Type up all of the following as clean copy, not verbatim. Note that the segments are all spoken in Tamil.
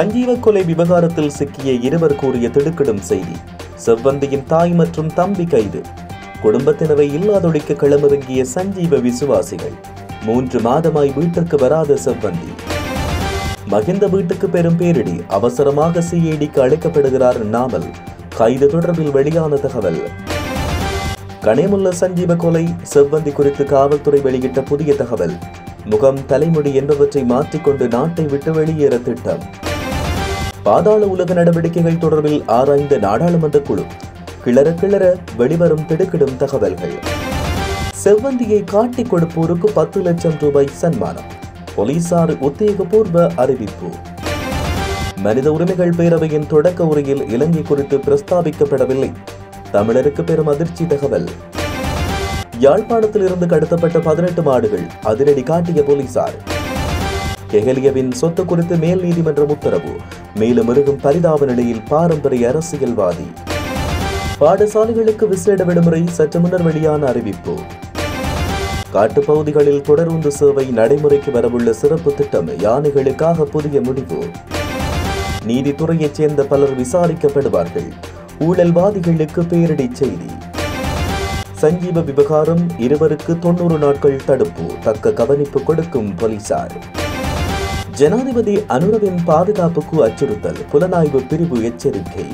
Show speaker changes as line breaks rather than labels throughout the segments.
சஞ்சீவ கொலை விவகாரத்தில் சிக்கிய இருவர் கூறிய திடுக்கிடும் செய்தி. செவ்வந்தியின் தாய் மற்றும் தம்பி கைது. குடும்பத்தினரை இல்லாதொழிக்க களமிறங்கிய சஞ்சீவ விசுவாசிகள். 3 மாதமாய் வீட்டுக்கு வராத செவ்வந்தி. மகிந்த வீட்டுக்கு பெரும் பேரிடி. அவசரமாக சிஐடிக்கு அழைக்கப்படுகிறார் நாமல். கைது தொடர்பில் வெளியான தகவல். கனேமுல்ல சஞ்சீவ கொலை செவ்வந்தி குறித்து காவல்துறை வெளியிட்ட புதிய தகவல். முகம், தலைமுடி என்பவற்றை மாற்றிக்கொண்டு நாட்டை விட்டு வெளியேற திட்டம். பாதாள உலக நடவடிக்கைகள் தொடர்பில் ஆராய்ந்த நாடாளுமன்ற குழு. கிளற கிளற வெளிவரும் திடுக்கிடும் தகவல்கள். செவ்வந்தியை காட்டிக் கொடுப்போருக்கு 10 லட்சம் ரூபாய் சன்மானம். போலீசார் உத்தியோகபூர்வ அறிவிப்பு. மனித உரிமைகள் பேரவையின் தொடக்க உரையில் இலங்கை குறித்து பிரஸ்தாபிக்கப்படவில்லை. தமிழருக்கு பெரும் அதிர்ச்சி தகவல். யாழ்ப்பாணத்தில் இருந்து கடத்தப்பட்ட 18 மாடுகள். அதிரடி காட்டிய போலீசார். கெஹலியவின் சொத்து குறித்து மேல் நீதிமன்றம் உத்தரவு. மேலும் இருக்கும் பரிதாப நிலையில் பாரம்பரிய அரசியல்வாதி. பாடசாலைகளுக்கு விசேட விடுமுறை. சற்று முன்னர் வெளியான அறிவிப்பு. காட்டுப்பகுதிகளில் தொடருந்து சேவை நடைமுறைக்கு வரவுள்ள சிறப்பு திட்டம். யானைகளுக்காக புதிய முடிவு. நீதித்துறையைச் சேர்ந்த பலர் விசாரிக்கப்படுவார்கள். ஊழல்வாதிகளுக்கு பேரிடி செய்தி. சஞ்சீவ விவகாரம். இருவருக்கு 90 நாட்கள் தடுப்பு. தக்க கவனிப்பு கொடுக்கும் போலீசார். ஜனாதிபதி அனுரவின் பாதுகாப்புக்கு அச்சுறுத்தல். புலனாய்வு பிரிவு எச்சரிக்கை.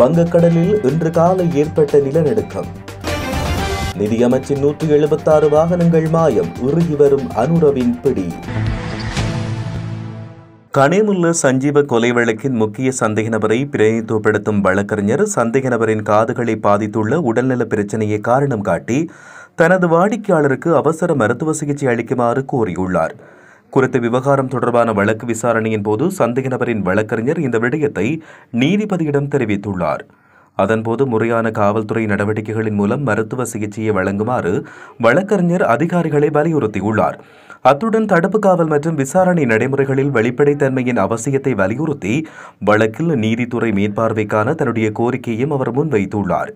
வங்கக்கடலில் இன்று காலை ஏற்பட்ட நிலநடுக்கம். நிதியமைச்சின் 176 வாகனங்கள் மாயம். உருகி வரும் அனுரவின் பிடி. கனேமுல்ல சஞ்சீவ கொலை வழக்கின் முக்கிய சந்தேக நபரை பிரதிநிதித்துவப்படுத்தும் வழக்கறிஞர் சந்தேக நபரின் காதுகளை பாதித்துள்ள உடல்நல பிரச்சினையை காரணம் காட்டி தனது வாடிக்கையாளருக்கு அவசர மருத்துவ சிகிச்சை அளிக்குமாறு கோரியுள்ளார். குறித்த விவகாரம் தொடர்பான வழக்கு விசாரணையின் போது சந்தேக நபரின் வழக்கறிஞர் இந்த விடயத்தை நீதிபதியிடம் தெரிவித்துள்ளார். அதன்போது முறையான காவல்துறை நடவடிக்கைகளின் மூலம் மருத்துவ சிகிச்சையை வழங்குமாறு வழக்கறிஞர் அதிகாரிகளை வலியுறுத்தியுள்ளார். அத்துடன் தடுப்பு காவல் மற்றும் விசாரணை நடைமுறைகளில் வெளிப்படைத்தன்மையின் அவசியத்தை வலியுறுத்தி வழக்கில் நீதித்துறை மேற்பார்வைக்கான தன்னுடைய கோரிக்கையையும் அவர் முன்வைத்துள்ளார்.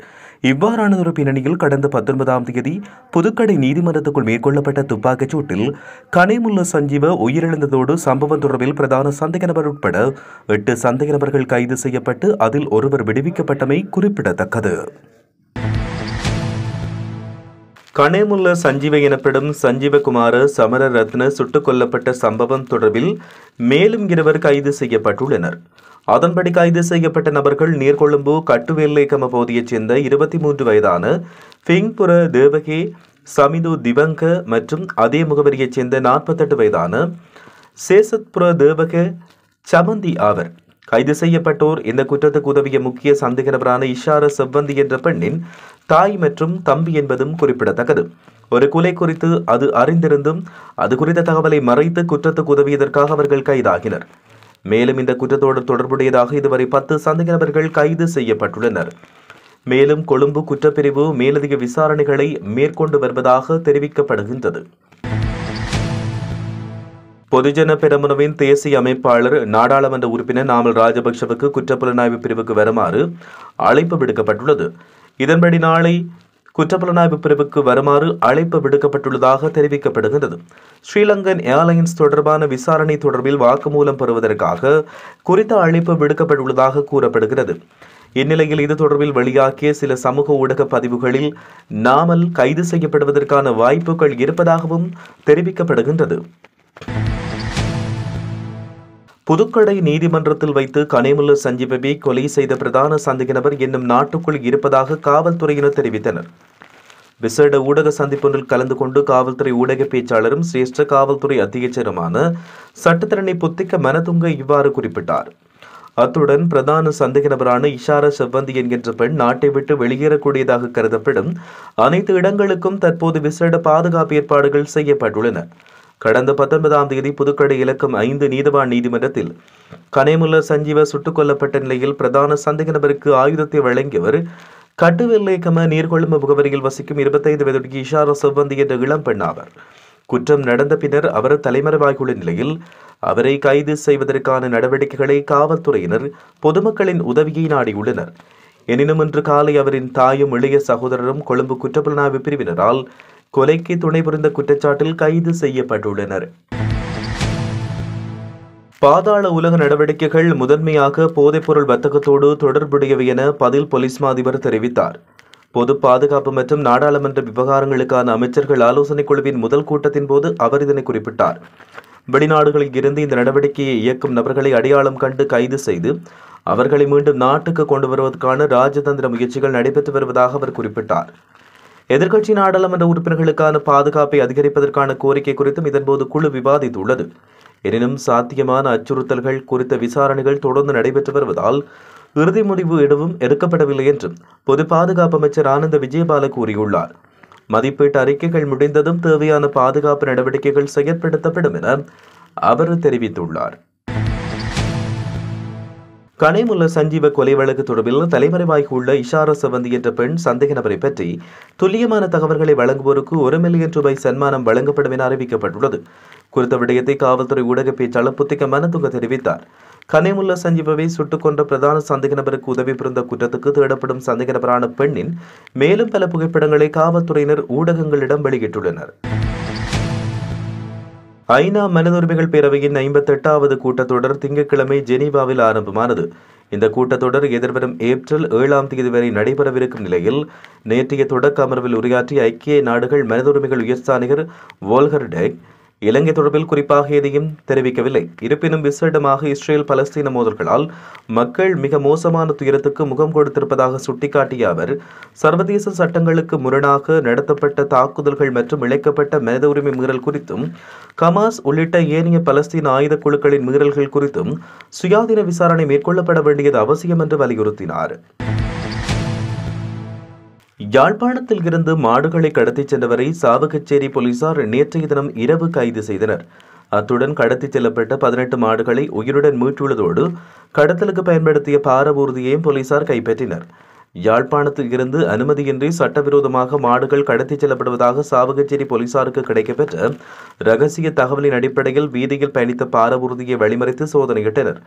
இவ்வாறானதொரு பின்னணியில் கடந்த 19ஆம் தேதி புதுக்கடை நீதிமன்றத்துக்குள் மேற்கொள்ளப்பட்ட துப்பாக்கிச் சூட்டில் கனேமுல்ல சஞ்சீவ உயிரிழந்ததோடு சம்பவம் தொடர்பில் பிரதான சந்தேக நபர் உட்பட 8 சந்தேக நபர்கள் கைது செய்யப்பட்டு அதில் ஒருவர் விடுவிக்கப்பட்டமை குறிப்பிடத்தக்கது. கனேமுல்ல சஞ்சீவ எனப்படும் சஞ்சீவகுமார சமரரத்ன சுட்டுக் கொல்லப்பட்ட சம்பவம் தொடர்பில் மேலும் 2 கைது செய்யப்பட்டுள்ளனர். அதன்படி கைது செய்யப்பட்ட நபர்கள் நீர்கொழும்பு கட்டுவேல்லேகம பகுதியைச் சேர்ந்த 23 வயதான பிங்புர தேவகே சமிது திவங்க மற்றும் அதே முகவரியைச் சேர்ந்த 48 வயதான சேசத்புர தேவக சமந்தி ஆவர். கைது செய்யப்பட்டோர் இந்த குற்றத்துக்கு உதவிய முக்கிய சந்தேக நபரான இஷார செவ்வந்தி என்ற பெண்ணின் தாய் மற்றும் தம்பி என்பதும் குறிப்பிடத்தக்கது. ஒரு கொலை குறித்து அது அறிந்திருந்தும் அது குறித்த தகவலை மறைத்து குற்றத்துக்கு உதவியதற்காக அவர்கள் கைதாகினர். மேலும் இந்த குற்றத்தோடு தொடர்புடையதாக இதுவரை 10 சந்தேக நபர்கள் கைது செய்யப்பட்டுள்ளனர். மேலும் கொழும்பு குற்றப்பிரிவு மேலதிக விசாரணைகளை மேற்கொண்டு வருவதாக தெரிவிக்கப்படுகின்றது. பொதுஜன பெரமுனவின் தேசிய அமைப்பாளர் நாடாளுமன்ற உறுப்பினர் நாமல் ராஜபக்ஷவுக்கு குற்றப்புலனாய்வு பிரிவுக்கு வருமாறு அழைப்பு விடுக்கப்பட்டுள்ளது. இதன்படி நாளை குற்றப்புலனாய்வு பிரிவுக்கு வருமாறு அழைப்பு விடுக்கப்பட்டுள்ளதாக தெரிவிக்கப்படுகின்றது. ஸ்ரீலங்கன் ஏர்லைன்ஸ் தொடர்பான விசாரணை தொடர்பில் வாக்குமூலம் பெறுவதற்காக குறித்த அழைப்பு விடுக்கப்பட்டுள்ளதாக கூறப்படுகிறது. இந்நிலையில் இது தொடர்பில் வெளியாகிய சில சமூக ஊடக பதிவுகளில் நாமல் கைது செய்யப்படுவதற்கான வாய்ப்புகள் இருப்பதாகவும் தெரிவிக்கப்படுகின்றது. புதுக்கடை நீதிமன்றத்தில் வைத்து கனேமுல்ல சஞ்சீவவை கொலை செய்த பிரதான சந்தேக நபர் இன்னும் நாட்டுக்குள் இருப்பதாக காவல்துறையினர் தெரிவித்தனர். விசேட ஊடக சந்திப்பொன்றில் கலந்து கொண்டு காவல்துறை ஊடக பேச்சாளரும் சிரேஷ்ட காவல்துறை அத்தியட்சருமான சட்டத்தரணி புத்திக்க மனதுங்க இவ்வாறு குறிப்பிட்டார். அத்துடன் பிரதான சந்தேக நபரான இஷார செவ்வந்தி என்கின்ற பெண் நாட்டை விட்டு வெளியேறக்கூடியதாக கருதப்படும் அனைத்து இடங்களுக்கும் தற்போது விசேட பாதுகாப்பு ஏற்பாடுகள் செய்யப்பட்டுள்ளன. கடந்த 19ஆம் தேதி புதுக்கடை இலக்கம் 5 நீதவான் நீதிமன்றத்தில் கனேமுல்ல சஞ்சீவ சுட்டுக் கொல்லப்பட்ட நிலையில் பிரதான சந்தேக நபருக்கு ஆயுதத்தை வழங்கியவர் கட்டுவெல்லேகம நீர்கொழும்பு முகவரியில் வசிக்கும் 25 வயதுடைய இஷார செவ்வந்தி என்ற இளம் பெண் ஆவார். குற்றம் நடந்த பின்னர் அவர் தலைமறைவாகியுள்ள நிலையில் அவரை கைது செய்வதற்கான நடவடிக்கைகளை காவல்துறையினர் பொதுமக்களின் உதவியை நாடியுள்ளனர். எனினும் இன்று காலை அவரின் தாயும் இளைய சகோதரரும் கொழும்பு குற்றப்புலனாய்வு பிரிவினரால் கொலைக்கு துணை புரிந்த குற்றச்சாட்டில் கைது செய்யப்பட்டுள்ளனர். பாதாள உலக நடவடிக்கைகள் முதன்மையாக போதைப்பொருள் வர்த்தகத்தோடு தொடர்புடையவை என பதில் போலீஸ் மா அதிபர் தெரிவித்தார். பொது பாதுகாப்பு மற்றும் நாடாளுமன்ற விவகாரங்களுக்கான அமைச்சர்கள் ஆலோசனைக் குழுவின் முதல் கூட்டத்தின் போது அவர் இதனை குறிப்பிட்டார். வெளிநாடுகளில் இருந்து இந்த நடவடிக்கையை இயக்கும் நபர்களை அடையாளம் கண்டு கைது செய்து அவர்களை மீண்டும் நாட்டுக்கு கொண்டு வருவதற்கான ராஜதந்திர முயற்சிகள் நடைபெற்று வருவதாக அவர் குறிப்பிட்டார். எதிர்க்கட்சி நாடாளுமன்ற உறுப்பினர்களுக்கான பாதுகாப்பை அதிகரிப்பதற்கான கோரிக்கை குறித்தும் இதன்போது குழு விவாதித்துள்ளது. எனினும் சாத்தியமான அச்சுறுத்தல்கள் குறித்த விசாரணைகள் தொடர்ந்து நடைபெற்று வருவதால் இறுதி முடிவு எதுவும் எடுக்கப்படவில்லை என்றும் பொது பாதுகாப்பு அமைச்சர் ஆனந்த விஜயபால கூறியுள்ளார். மதிப்பீட்டு அறிக்கைகள் முடிந்ததும் தேவையான பாதுகாப்பு நடவடிக்கைகள் செயற்படுத்தப்படும் என அவர் தெரிவித்துள்ளார். கனேமுல்ல சஞ்சீவ கொலை வழக்கு தொடர்பில் தலைமறைவாகியுள்ள இஷாரா செவந்தி என்ற பெண் சந்தேக நபரை பற்றி துல்லியமான தகவல்களை வழங்குவோருக்கு $1 மில்லியன் சன்மானம் வழங்கப்படும் என அறிவிக்கப்பட்டுள்ளது. குறித்த விடயத்தை காவல்துறை ஊடக பேச்சாளர் புத்திக மனதுங்க தெரிவித்தார். கனேமுல்ல சஞ்சீவவை சுட்டுக் கொன்ற பிரதான சந்தேக நபருக்கு உதவி புரிந்த குற்றத்துக்கு தேடப்படும் சந்தேக நபரான பெண்ணின் மேலும் பல புகைப்படங்களை காவல்துறையினர் ஊடகங்களிடம் வெளியிட்டுள்ளனர். ஐநா மனித உரிமைகள் பேரவையின் 58வது கூட்டத்தொடர் திங்கட்கிழமை ஜெனீவாவில் ஆரம்பமானது. இந்த கூட்டத்தொடர் எதிர்வரும் ஏப்ரல் 7 வரை நடைபெறவிருக்கும் நிலையில் நேற்றைய தொடக்க அமர்வில் உரையாற்றிய ஐக்கிய நாடுகள் மனித உரிமைகள் உயர்ஸ்தானிகர் வோல்கர் டெக் இலங்கை தொடர்பில் குறிப்பாக எதையும் தெரிவிக்கவில்லை. இருப்பினும் விசேடமாக இஸ்ரேல் பலஸ்தீன மோதல்களால் மக்கள் மிக மோசமான துயரத்துக்கு முகம் கொடுத்திருப்பதாக சுட்டிக்காட்டிய அவர் சர்வதேச சட்டங்களுக்கு முரணாக நடத்தப்பட்ட தாக்குதல்கள் மற்றும் இழைக்கப்பட்ட மனித உரிமை மீறல் குறித்தும் ஹமாஸ் உள்ளிட்ட ஏனைய பலஸ்தீன ஆயுத குழுக்களின் மீறல்கள் குறித்தும் சுயாதீன விசாரணை மேற்கொள்ளப்பட வேண்டியது அவசியம் என்று வலியுறுத்தினார். யாழ்ப்பாணத்தில் இருந்து மாடுகளை கடத்திச் சென்றவரை சாவகச்சேரி போலீசார் நேற்றைய தினம் இரவு கைது செய்தனர். அத்துடன் கடத்திச் செல்லப்பட்ட 18 மாடுகளை உயிருடன் மீட்டுள்ளதோடு கடத்தலுக்கு பயன்படுத்திய பாரவூர்தியையும் போலீசார் கைப்பற்றினர். யாழ்ப்பாணத்தில் இருந்து அனுமதியின்றி சட்டவிரோதமாக மாடுகள் கடத்திச் செல்லப்படுவதாக சாவகச்சேரி போலீசாருக்கு கிடைக்கப்பெற்ற ரகசிய தகவலின் அடிப்படையில் வீதியில் பயணித்த பாரவூர்தியை வழிமறித்து சோதனையிட்டனர்.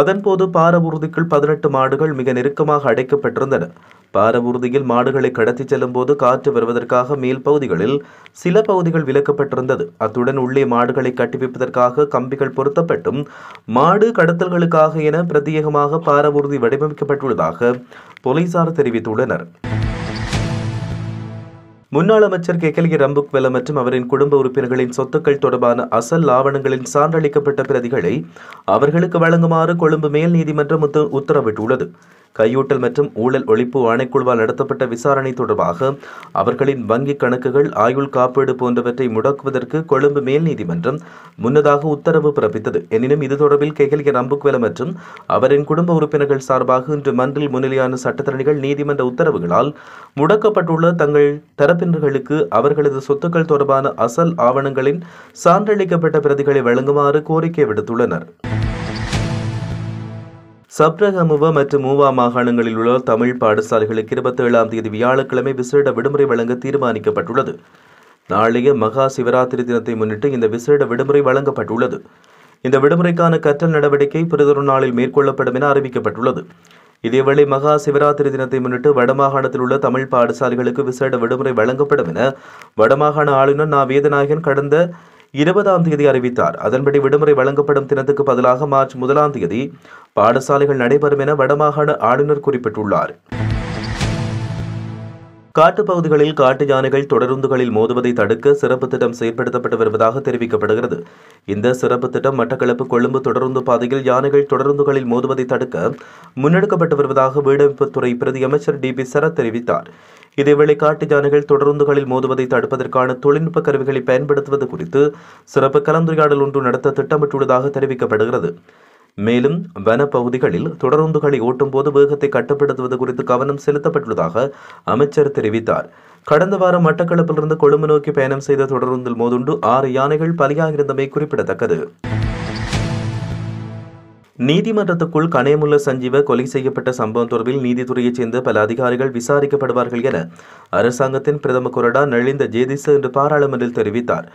அதன்போது பாரவூர்திக்குள் 18 மாடுகள் மிக நெருக்கமாக அடைக்கப்பட்டிருந்தன. பாரவூர்தியில் மாடுகளை கடத்திச் செல்லும் போது காற்று வருவதற்காக மேல் பகுதிகளில் சில பகுதிகள் விலக்கப்பட்டிருந்தது. அத்துடன் உள்ளே மாடுகளை கட்டிவைப்பதற்காக கம்பிகள் பொருத்தப்பட்டும் மாடு கடத்தல்களுக்காக என பிரத்யேகமாக பாரவூர்தி வடிவமைக்கப்பட்டுள்ளதாக போலீசார் தெரிவித்துள்ளனர். முன்னாள் அமைச்சர் கெகலிய ரம்புக்வெல மற்றும் அவரின் குடும்ப உறுப்பினர்களின் சொத்துக்கள் தொடர்பான அசல் ஆவணங்களின் சான்றளிக்கப்பட்ட பிரதிகளை அவர்களுக்கு வழங்குமாறு கொழும்பு மேல் நீதிமன்றம் உத்தரவிட்டுள்ளது. கையூட்டல் மற்றும் ஊழல் ஒழிப்பு ஆணைக்குழுவால் நடத்தப்பட்ட விசாரணை தொடர்பாக அவர்களின் வங்கிக் கணக்குகள், ஆயுள் காப்பீடு போன்றவற்றை முடக்குவதற்கு கொழும்பு மேல் நீதிமன்றம் முன்னதாக உத்தரவு பிறப்பித்தது. எனினும் இது தொடர்பில் கெகலிய ரம்புக்வெல மற்றும் அவரின் குடும்ப உறுப்பினர்கள் சார்பாக இன்று மன்றில் முன்னிலையான சட்டத்தரணிகள் நீதிமன்ற உத்தரவுகளால் முடக்கப்பட்டுள்ள தங்கள் தரப்பினர்களுக்கு அவர்களது சொத்துக்கள் தொடர்பான அசல் ஆவணங்களின் சான்றளிக்கப்பட்ட பிரதிகளை வழங்குமாறு கோரிக்கை விடுத்துள்ளனர். சப்ரகமுவ மற்றும் மூவா மாகாணங்களில் உள்ள தமிழ் பாடசாலைகளுக்கு 27 வியாழக்கிழமை விசேட விடுமுறை வழங்க தீர்மானிக்கப்பட்டுள்ளது. நாளைய மகா சிவராத்திரி தினத்தை முன்னிட்டு இந்த விசேட விடுமுறை வழங்கப்பட்டுள்ளது. இந்த விடுமுறைக்கான கற்றல் நடவடிக்கை பிறிதொரு நாளில் மேற்கொள்ளப்படும் என அறிவிக்கப்பட்டுள்ளது. இதேவேளை மகா சிவராத்திரி தினத்தை முன்னிட்டு வடமாகாணத்தில் உள்ள தமிழ் பாடசாலைகளுக்கு விசேட விடுமுறை வழங்கப்படும் என வடமாகாண ஆளுநர் நா. வேதநாயகன் கடந்த 20 அறிவித்தார். அதன்படி விடுமுறை வழங்கப்படும் தினத்துக்கு பதிலாக மார்ச் 1 பாடசாலைகள் நடைபெறும் என வடமாகாண ஆளுநர் குறிப்பிட்டுள்ளார். காட்டுப்பகுதிகளில் காட்டு யானைகள் தொடருந்துகளில் மோதுவதை தடுக்க சிறப்பு திட்டம் செயற்படுத்தப்பட்டு வருவதாக தெரிவிக்கப்படுகிறது. இந்த சிறப்பு திட்டம் மட்டக்களப்பு கொழும்பு தொடருந்து பாதையில் யானைகள் தொடருந்துகளில் மோதுவதை தடுக்க முன்னெடுக்கப்பட்டு வருவதாக வீடமைப்புத்துறை பிரதி அமைச்சர் டி.பி. சரத் தெரிவித்தார். இதேவேளை காட்டு யானைகள் தொடருந்துகளில் மோதுவதை தடுப்பதற்கான தொழில்நுட்ப கருவிகளை பயன்படுத்துவது குறித்து சிறப்பு கலந்துரையாடல் ஒன்று நடத்த திட்டமிட்டுள்ளதாக தெரிவிக்கப்படுகிறது. மேலும் வனப்பகுதிகளில் தொடருந்துகளை ஓட்டும் போது வேகத்தை கட்டுப்படுத்துவது குறித்து கவனம் செலுத்தப்பட்டுள்ளதாக அமைச்சர் தெரிவித்தார். கடந்த வாரம் மட்டக்களப்பிலிருந்து கொழும்பு நோக்கி பயணம் செய்த தொடருந்தில் மோதுண்டு 6 யானைகள் பலியாகியிருந்தமை குறிப்பிடத்தக்கது. நீதிமன்றத்துக்குள் கனேமுல்ல சஞ்சீவ கொலை செய்யப்பட்ட சம்பவம் தொடர்பில் நீதித்துறையைச் சேர்ந்த பல அதிகாரிகள் விசாரிக்கப்படுவார்கள் என அரசாங்கத்தின் பிரதம கொறடா நலிந்த ஜேதிச இன்று பாராளுமன்றில் தெரிவித்தார்.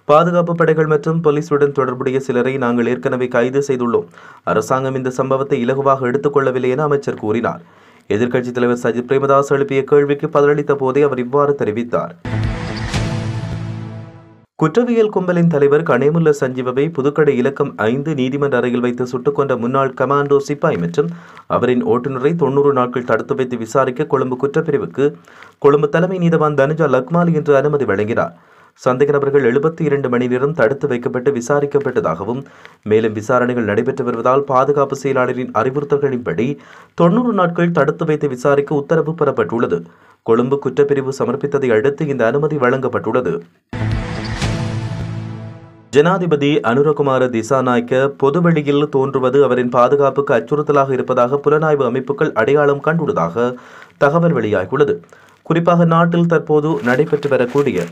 பாதுகாப்பு படைகள் மற்றும் போலீசுடன் தொடர்புடைய சிலரை நாங்கள் ஏற்கனவே கைது செய்துள்ளோம். அரசாங்கம் இந்த சம்பவத்தை இலகுவாக எடுத்துக் கொள்ளவில்லை என அமைச்சர் கூறினார். எதிர்க்கட்சித் தலைவர் சஜித் பிரேமதாஸ் எழுப்பிய கேள்விக்கு பதிலளித்த போதே அவர் இவ்வாறு தெரிவித்தார். குற்றவியல் கும்பலின் தலைவர் கணேமுல்ல சஞ்சீவவை புதுக்கடை இலக்கம் 5 நீதிமன்ற அறையில் வைத்து சுட்டுக் கொண்ட முன்னாள் கமாண்டோ சிப்பாய் மற்றும் அவரின் ஓட்டுநரை 90 நாட்கள் தடுத்து வைத்து விசாரிக்க கொழும்பு குற்றப்பிரிவுக்கு கொழும்பு தலைமை நீதவான் தனுஜா லக்மாலி இன்று அனுமதி வழங்கினார். சந்தேக நபர்கள் 72 மணி நேரம் தடுத்து வைக்கப்பட்டு விசாரிக்கப்பட்டதாகவும் மேலும் விசாரணைகள் நடைபெற்று வருவதால் பாதுகாப்பு செயலாளரின் அறிவுறுத்தல்களின்படி 90 நாட்கள் தடுத்து வைத்து விசாரிக்க உத்தரவு பெறப்பட்டுள்ளது. கொழும்பு குற்றப்பிரிவு சமர்ப்பித்ததை அடுத்து இந்த அனுமதி வழங்கப்பட்டுள்ளது. ஜனாதிபதி அனுரகுமார திசாநாயக்க பொதுவெளியில் தோன்றுவது அவரின் பாதுகாப்புக்கு அச்சுறுத்தலாக இருப்பதாக புலனாய்வு அமைப்புகள் அடையாளம் கண்டுள்ளதாக தகவல் வெளியாகியுள்ளது. குறிப்பாக நாட்டில் தற்போது நடைபெற்று வரக்கூடிய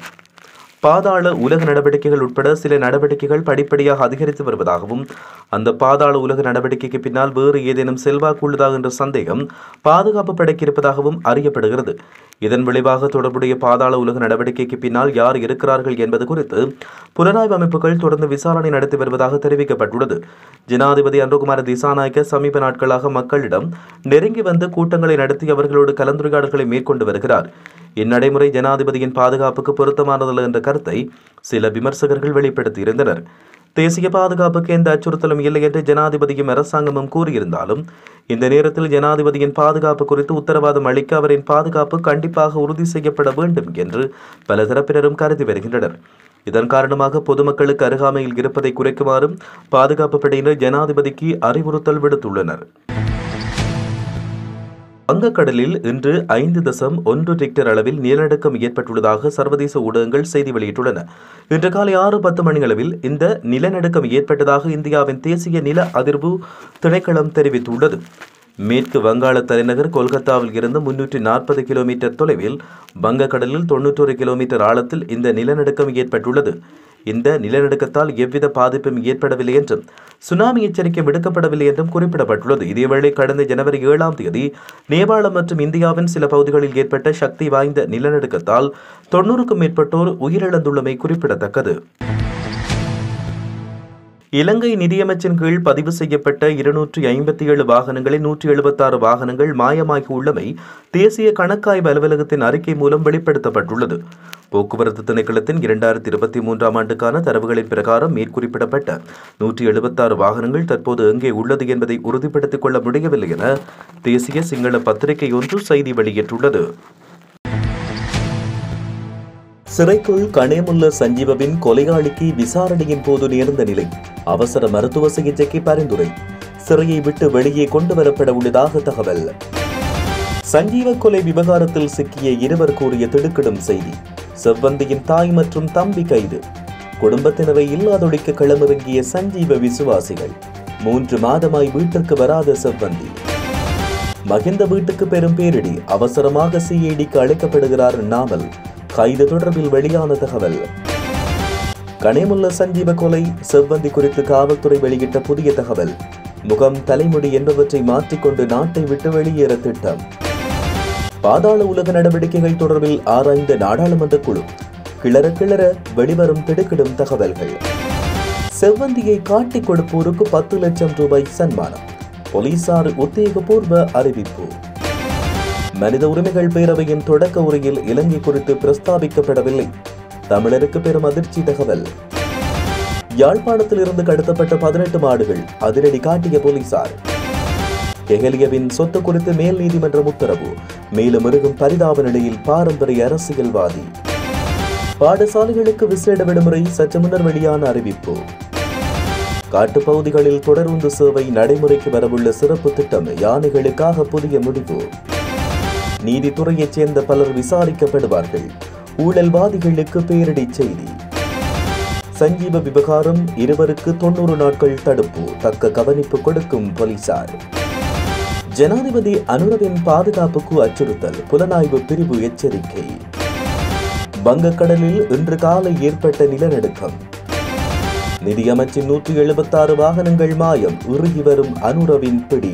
பாதாள உலக நடவடிக்கைகள் உட்பட சில நடவடிக்கைகள் படிப்படியாக அதிகரித்து வருவதாகவும் அந்த பாதாள உலக நடவடிக்கைக்கு பின்னால் வேறு ஏதேனும் செல்வாக்கு உள்ளதா என்ற சந்தேகம் பாதுகாப்பு படைக்கு இருப்பதாகவும் அறியப்படுகிறது. இதன் விளைவாக தொடர்புடைய பாதாள உலக நடவடிக்கைக்கு பின்னால் யார் இருக்கிறார்கள் என்பது குறித்து புலனாய்வு அமைப்புகள் தொடர்ந்து விசாரணை நடத்தி வருவதாக தெரிவிக்கப்பட்டுள்ளது. ஜனாதிபதி அனுரகுமார திசாநாயக்க சமீப நாட்களாக மக்களிடம் நெருங்கி வந்து கூட்டங்களை நடத்தி அவர்களோடு கலந்துரையாடல்களை மேற்கொண்டு வருகிறார். இந்நடைமுறை ஜனாதிபதியின் பாதுகாப்புக்கு பொருத்தமானதல்ல என்ற கருத்தை சில விமர்சகர்கள் வெளிப்படுத்தியிருந்தனர். தேசிய பாதுகாப்புக்கு எந்த அச்சுறுத்தலும் இல்லை என்று ஜனாதிபதியும் அரசாங்கமும் கூறியிருந்தாலும் இந்த நேரத்தில் ஜனாதிபதியின் பாதுகாப்பு குறித்து உத்தரவாதம் அளிக்க அவரின் பாதுகாப்பு கண்டிப்பாக உறுதி செய்யப்பட வேண்டும் என்று பல தரப்பினரும் கருதி வருகின்றனர். இதன் காரணமாக பொதுமக்களுக்கு அருகாமையில் இருப்பதை குறைக்குமாறும் பாதுகாப்பு படையினர் ஜனாதிபதிக்கு அறிவுறுத்தல் விடுத்துள்ளனர். வங்கக்கடலில் இன்று 5.1 ரிக்டர் அளவில் நிலநடுக்கம் ஏற்பட்டுள்ளதாக சர்வதேச ஊடகங்கள் செய்தி வெளியிட்டுள்ளன. இன்று காலை 6:10 மணியளவில் இந்த நிலநடுக்கம் ஏற்பட்டதாக இந்தியாவின் தேசிய நில அதிர்வு திணைக்களம் தெரிவித்துள்ளது. மேற்கு வங்காள தலைநகர் கொல்கத்தாவில் இருந்து 340 கிலோமீட்டர் தொலைவில் வங்கக்கடலில் 91 கிலோமீட்டர் ஆழத்தில் இந்த நிலநடுக்கம் ஏற்பட்டுள்ளது. இந்த நிலநடுக்கத்தால் எவ்வித பாதிப்பும் ஏற்படவில்லை என்றும் சுனாமி எச்சரிக்கை விடுக்கப்படவில்லை என்றும் குறிப்பிடப்பட்டுள்ளது. இதேவேளை கடந்த ஜனவரி 7ஆம் தேதி நேபாளம் மற்றும் இந்தியாவின் சில பகுதிகளில் ஏற்பட்ட சக்தி வாய்ந்த நிலநடுக்கத்தால் 90க்கும் மேற்பட்டோர் உயிரிழந்துள்ளமை குறிப்பிடத்தக்கது. இலங்கை நிதியமைச்சின் கீழ் பதிவு செய்யப்பட்ட 257 வாகனங்களில் 176 வாகனங்கள் மாயமாகி உள்ளமை தேசிய கணக்காய்வு அலுவலகத்தின் அறிக்கை மூலம் வெளிப்படுத்தப்பட்டுள்ளது. போக்குவரத்து திணைக்களத்தின் 2023ஆம் ஆண்டுக்கான தரவுகளின் பிரகாரம் மேற்குறிப்பிடப்பட்ட 176 வாகனங்கள் தற்போது எங்கே உள்ளது என்பதை உறுதிப்படுத்திக் கொள்ள முடியவில்லை என தேசிய சிங்கள பத்திரிகை ஒன்று செய்தி வெளியிட்டுள்ளது. சிறைக்குள் கணேமுல்ல சஞ்சீவவின் கொலையாளிக்கு விசாரணையின் போது நேர்ந்த நிலை, அவசர மருத்துவ சிகிச்சைக்கு பரிந்துரை, சிறையை விட்டு வெளியே கொண்டு வரப்பட உள்ளதாக தகவல். சஞ்சீவ கொலை விவகாரத்தில் சிக்கிய இருவர் கூறிய திடுக்கிடும் செய்தி, செவ்வந்தியின் தாய் மற்றும் தம்பி கைது, குடும்பத்தினரை இல்லாதொழிக்க களமிறங்கிய சஞ்சீவ விசுவாசிகள், 3 மாதமாய் வீட்டிற்கு வராத செவ்வந்தி, மகிந்த வீட்டுக்கு பெரும் பேரிடி, அவசரமாக சிஐடிக்கு அழைக்கப்படுகிறார் நாமல், கைது தொடர்பில் வெளியான தகவல். கணேமுல்ல சஞ்சீவ கொலை செவ்வந்தி குறித்து காவல்துறை வெளியிட்ட புதிய தகவல், முகம் தலைமுடி என்பவற்றை மாற்றிக்கொண்டு நாட்டை விட்டு வெளியேற திட்டம், பாதாள உலக நடவடிக்கைகள் தொடர்பில் ஆராய்ந்த நாடாளுமன்ற குழு, கிளற கிளற வெளிவரும் திடுக்கிடும் தகவல்கள், செவ்வந்தியை காட்டிக் கொடுப்போருக்கு 10 லட்சம் ரூபாய் சன்மானம், போலீசார் உத்தியோகபூர்வ அறிவிப்பு, மனித உரிமைகள் பேரவையின் தொடக்க உரையில் இலங்கை குறித்து பிரஸ்தாபிக்கப்படவில்லை, தமிழருக்கு பெரும் அதிர்ச்சி தகவல், யாழ்ப்பாணத்தில் இருந்து கடத்தப்பட்ட 18 மாடுகள் அதிரடி காட்டிய போலீசார், கெஹலியவின் சொத்து குறித்து மேல் நீதிமன்றம் உத்தரவு, மேலும் இருக்கும் பரிதாப நிலையில் பாரம்பரிய அரசியல்வாதி, பாடசாலைகளுக்கு விசேட விடுமுறை சற்று முன்னர் வெளியான அறிவிப்பு, காட்டுப்பகுதிகளில் தொடருந்து சேவை நடைமுறைக்கு வரவுள்ள சிறப்பு திட்டம், யானைகளுக்காக புதிய முடிவு, நீதித்துறையைச் சேர்ந்த பலர் விசாரிக்கப்படுவார்கள், ஊழல்வாதிகளுக்கு பேரிடி செய்தி, சஞ்சீவ விவகாரம் இருவருக்கு 90 நாட்கள் தடுப்பு, தக்க கவனிப்பு கொடுக்கும் போலீசார், ஜனாதிபதி அனுரவின் பாதுகாப்புக்கு அச்சுறுத்தல், புலனாய்வு பிரிவு எச்சரிக்கை, வங்கக்கடலில் இன்று காலை ஏற்பட்ட நிலநடுக்கம், நிதியமைச்சின் 176 வாகனங்கள் மாயம், உருகி வரும் அனுரவின் பிடி.